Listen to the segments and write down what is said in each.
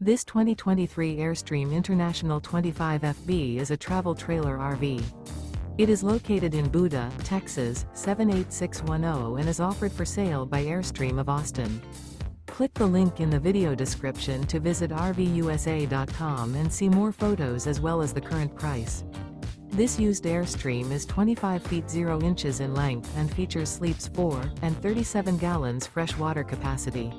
This 2023 Airstream International 25FB is a travel trailer RV. It is located in Buda, Texas, 78610 and is offered for sale by Airstream of Austin. Click the link in the video description to visit RVUSA.com and see more photos as well as the current price. This used Airstream is 25 feet 0 inches in length and features sleeps 4 and 37 gallons fresh water capacity.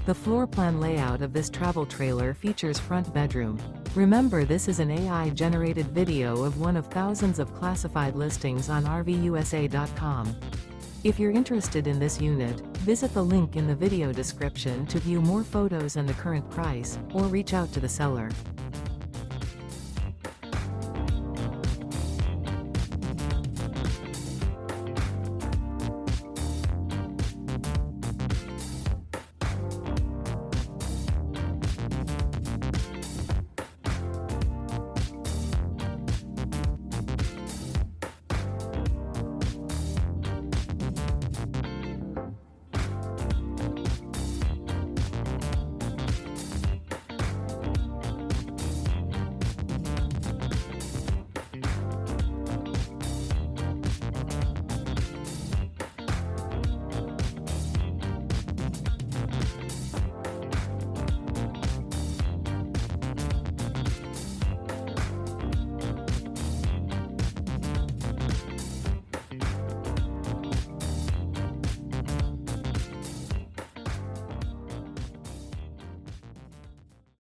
The floor plan layout of this travel trailer features front bedroom. Remember, this is an AI-generated video of one of thousands of classified listings on RVUSA.com. If you're interested in this unit, visit the link in the video description to view more photos and the current price, or reach out to the seller.